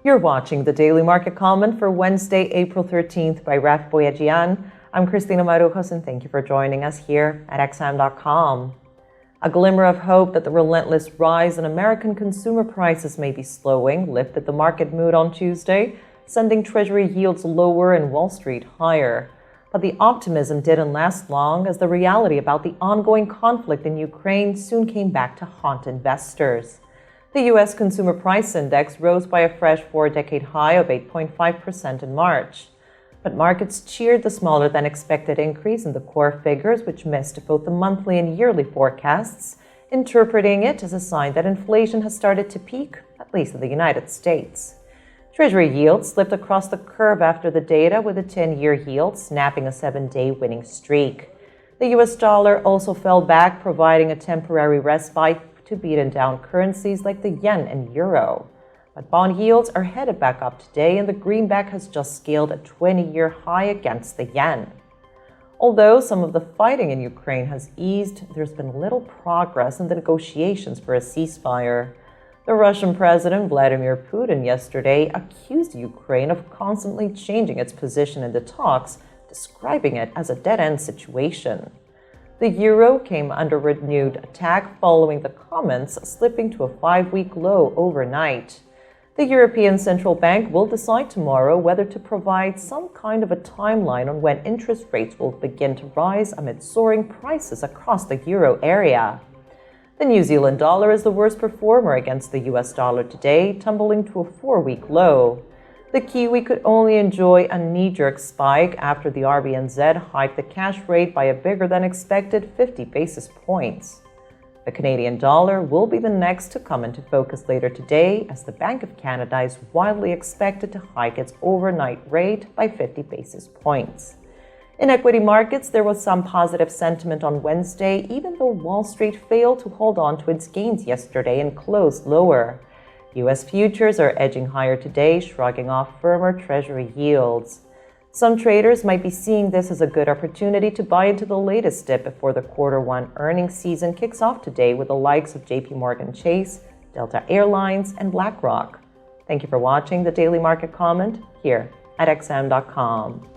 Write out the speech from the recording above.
You're watching the Daily Market Comment for Wednesday, April 13th by Raf Boyajian. I'm Christina Marujos, and thank you for joining us here at XM.com. A glimmer of hope that the relentless rise in American consumer prices may be slowing lifted the market mood on Tuesday, sending Treasury yields lower and Wall Street higher. But the optimism didn't last long, as the reality about the ongoing conflict in Ukraine soon came back to haunt investors. The U.S. Consumer Price Index rose by a fresh four-decade high of 8.5% in March. But markets cheered the smaller-than-expected increase in the core figures, which missed both the monthly and yearly forecasts, interpreting it as a sign that inflation has started to peak, at least in the United States. Treasury yields slipped across the curve after the data, with a 10-year yield snapping a 7-day winning streak. The U.S. dollar also fell back, providing a temporary respite to beaten down currencies like the yen and euro. But bond yields are headed back up today, and the greenback has just scaled a 20-year high against the yen. Although some of the fighting in Ukraine has eased, there's been little progress in the negotiations for a ceasefire. The Russian President Vladimir Putin yesterday accused Ukraine of constantly changing its position in the talks, describing it as a dead-end situation. The euro came under renewed attack following the comments, slipping to a 5-week low overnight. The European Central Bank will decide tomorrow whether to provide some kind of a timeline on when interest rates will begin to rise amid soaring prices across the euro area. The New Zealand dollar is the worst performer against the US dollar today, tumbling to a 4-week low. The Kiwi could only enjoy a knee-jerk spike after the RBNZ hiked the cash rate by a bigger-than-expected 50 basis points. The Canadian dollar will be the next to come into focus later today, as the Bank of Canada is widely expected to hike its overnight rate by 50 basis points. In equity markets, there was some positive sentiment on Wednesday, even though Wall Street failed to hold on to its gains yesterday and closed lower. U.S. futures are edging higher today, shrugging off firmer Treasury yields. Some traders might be seeing this as a good opportunity to buy into the latest dip before the Q1 earnings season kicks off today, with the likes of JP Chase, Delta Airlines, and BlackRock. Thank you for watching the Daily Market Comment here at XM.com.